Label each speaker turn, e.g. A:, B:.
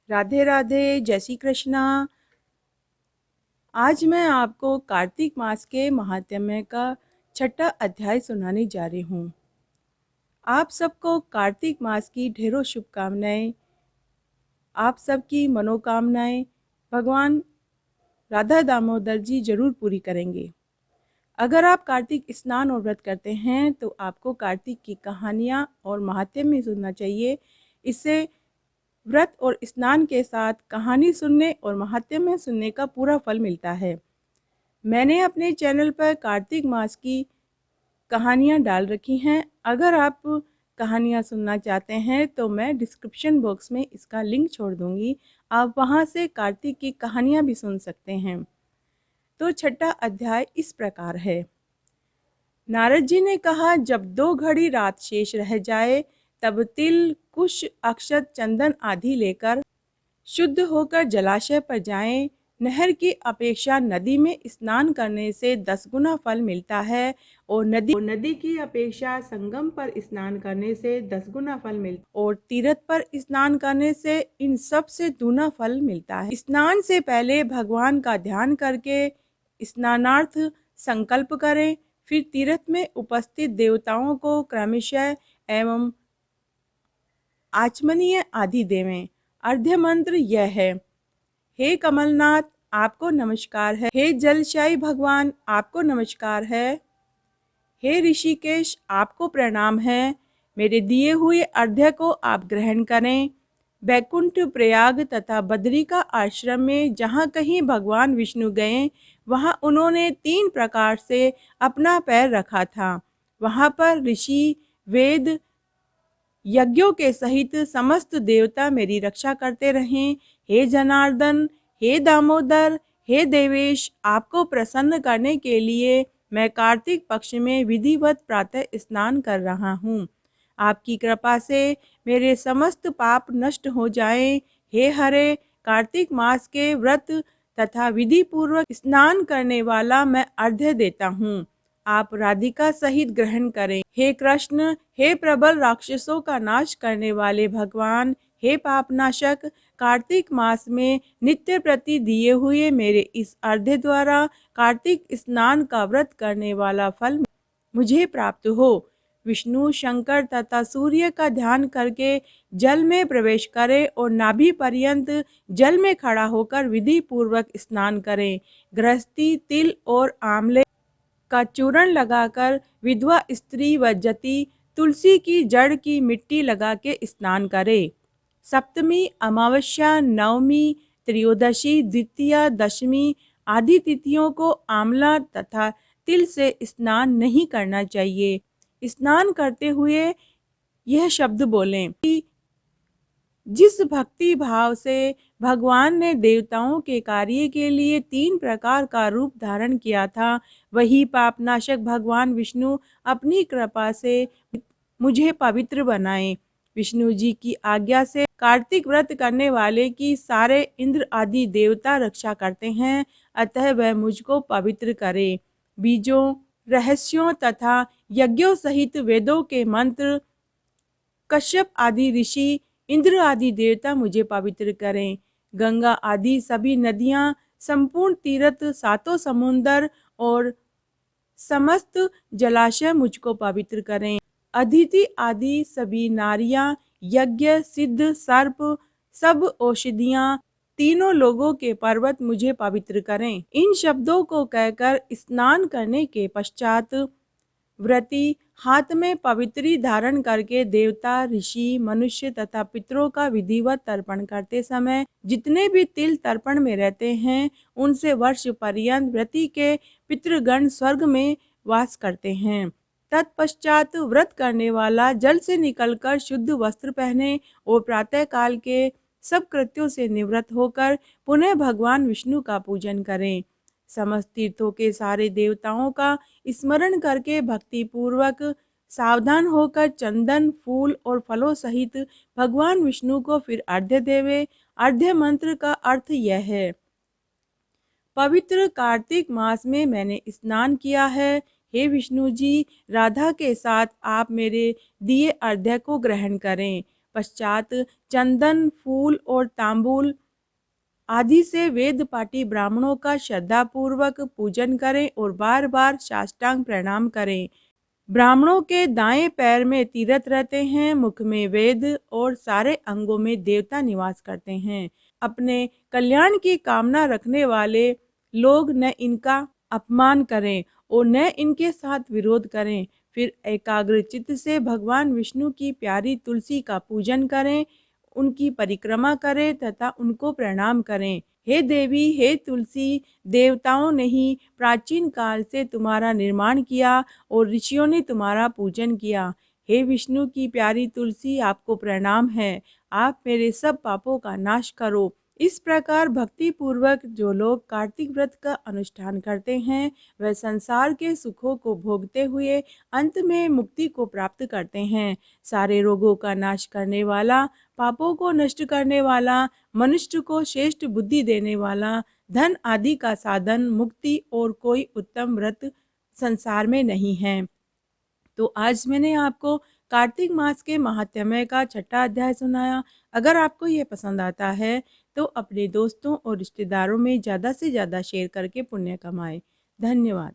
A: राधे राधे, जय श्री कृष्णा। आज मैं आपको कार्तिक मास के महात्म्य का छठा अध्याय सुनाने जा रही हूँ। आप सबको कार्तिक मास की ढेरों शुभकामनाएं। आप सबकी मनोकामनाएं भगवान राधा दामोदर जी जरूर पूरी करेंगे। अगर आप कार्तिक स्नान और व्रत करते हैं तो आपको कार्तिक की कहानियाँ और महात्म्य सुनना चाहिए। इससे व्रत और स्नान के साथ कहानी सुनने और महात्म्य सुनने का पूरा फल मिलता है। मैंने अपने चैनल पर कार्तिक मास की कहानियाँ डाल रखी हैं। अगर आप कहानियाँ सुनना चाहते हैं तो मैं डिस्क्रिप्शन बॉक्स में इसका लिंक छोड़ दूँगी। आप वहाँ से कार्तिक की कहानियाँ भी सुन सकते हैं। तो छठा अध्याय इस प्रकार है। नारद जी ने कहा, जब 2 घड़ी रात शेष रह जाए तब तिल, कुश, अक्षत, चंदन आदि लेकर शुद्ध होकर जलाशय पर जाएं। नहर की अपेक्षा नदी में स्नान करने से 10 गुना फल मिलता है और नदी की अपेक्षा संगम पर स्नान करने से 10 गुना फल मिलता है और तीर्थ पर स्नान करने से इन सब से दूना फल मिलता है। स्नान से पहले भगवान का ध्यान करके स्नानार्थ संकल्प करें। फिर तीर्थ में उपस्थित देवताओं को क्रमशः एवं आचमनीय आदि देवें। अर्घ्य मंत्र यह है, हे कमलनाथ आपको नमस्कार है, हे जलशाही भगवान आपको नमस्कार है, हे ऋषिकेश आपको प्रणाम है। मेरे दिए हुए अर्घ्य को आप ग्रहण करें। बैकुंठ, प्रयाग तथा बद्री का आश्रम में जहाँ कहीं भगवान विष्णु गए वहाँ उन्होंने 3 प्रकार से अपना पैर रखा था। वहाँ पर ऋषि, वेद, यज्ञों के सहित समस्त देवता मेरी रक्षा करते रहें। हे जनार्दन, हे दामोदर, हे देवेश, आपको प्रसन्न करने के लिए मैं कार्तिक पक्ष में विधिवत प्रातः स्नान कर रहा हूँ। आपकी कृपा से मेरे समस्त पाप नष्ट हो जाएं। हे हरे, कार्तिक मास के व्रत तथा विधि पूर्वक स्नान करने वाला मैं अर्घ्य देता हूँ। आप राधिका सहित ग्रहण करें। हे कृष्ण, हे प्रबल राक्षसों का नाश करने वाले भगवान, हे पापनाशक, कार्तिक मास में नित्य प्रति दिए हुए मेरे इस अर्घ्य द्वारा कार्तिक स्नान का व्रत करने वाला फल मुझे प्राप्त हो। विष्णु, शंकर तथा सूर्य का ध्यान करके जल में प्रवेश करें और नाभि पर्यंत जल में खड़ा होकर विधि पूर्वक स्नान करें। गृहस्थी तिल और आंवले का चूर्ण लगाकर विधवा स्त्री व जति तुलसी की जड़ की मिट्टी लगा के स्नान करे। सप्तमी, अमावस्या, नवमी, त्रयोदशी, द्वितीया, दशमी आदि तिथियों को आंवला तथा तिल से स्नान नहीं करना चाहिए। स्नान करते हुए यह शब्द बोलें कि जिस भक्ति भाव से भगवान ने देवताओं के कार्य के लिए 3 प्रकार का रूप धारण किया था, वही पापनाशक भगवान विष्णु अपनी कृपा से मुझे पवित्र बनाए। विष्णु जी की आज्ञा से कार्तिक व्रत करने वाले की सारे इंद्र आदि देवता रक्षा करते हैं, अतः वह मुझको पवित्र करे। बीजों, रहस्यों तथा यज्ञों सहित वेदों के मंत्र, कश्यप आदि ऋषि, इंद्र आदि देवता मुझे पवित्र करें। गंगा आदि सभी नदियाँ, संपूर्ण तीर्थ, 7 समुंदर और समस्त जलाशय मुझको पवित्र करें। अदिति आदि सभी नारियां, यज्ञ, सिद्ध, सर्प, सब औषधियां, तीनों लोगों के पर्वत मुझे पवित्र करें। इन शब्दों को कहकर स्नान करने के पश्चात व्रती हाथ में पवित्री धारण करके देवता, ऋषि, मनुष्य तथा पितरों का विधिवत तर्पण करते समय जितने भी तिल तर्पण में रहते हैं उनसे वर्ष पर्यंत व्रती के पितृगण स्वर्ग में वास करते हैं। तत्पश्चात व्रत करने वाला जल से निकलकर शुद्ध वस्त्र पहने और प्रातः काल के सब कृत्यों से निवृत्त होकर पुनः भगवान विष्णु का पूजन करें। समस्त तीर्थों के सारे देवताओं का स्मरण करके भक्ति पूर्वक सावधान होकर चंदन, फूल और फलों सहित भगवान विष्णु को फिर अर्घ्य देवे। अर्घ्य मंत्र का अर्थ यह है, पवित्र कार्तिक मास में मैंने स्नान किया है। हे विष्णु जी, राधा के साथ आप मेरे दिए अर्घ्य को ग्रहण करें। पश्चात चंदन, फूल और तांबूल आदि से वेद पाठी ब्राह्मणों का श्रद्धापूर्वक पूजन करें और बार बार साष्टांग प्रणाम करें। ब्राह्मणों के दाएं पैर में तीरथ रहते हैं, मुख में वेद और सारे अंगों में देवता निवास करते हैं। अपने कल्याण की कामना रखने वाले लोग न इनका अपमान करें और न इनके साथ विरोध करें। फिर एकाग्र चित्त से भगवान विष्णु की प्यारी तुलसी का पूजन करें, उनकी परिक्रमा करें तथा उनको प्रणाम करें। हे देवी, हे तुलसी, देवताओं ने ही प्राचीन काल से तुम्हारा निर्माण किया और ऋषियों ने तुम्हारा पूजन किया। हे विष्णु की प्यारी तुलसी, आपको प्रणाम है। आप मेरे सब पापों का नाश करो। इस प्रकार भक्ति पूर्वक जो लोग कार्तिक व्रत का अनुष्ठान करते हैं, वह संसार के सुखों को भोगते हुए अंत में मुक्ति को प्राप्त करते हैं। सारे रोगों का नाश करने वाला, पापों को नष्ट करने वाला, मनुष्य को श्रेष्ठ बुद्धि देने वाला, धन आदि का साधन, मुक्ति और कोई उत्तम व्रत संसार में नहीं है। तो आज मैंने आपको कार्तिक मास के महात्म्य का छठा अध्याय सुनाया। अगर आपको ये पसंद आता है तो अपने दोस्तों और रिश्तेदारों में ज़्यादा से ज़्यादा शेयर करके पुण्य कमाएं। धन्यवाद।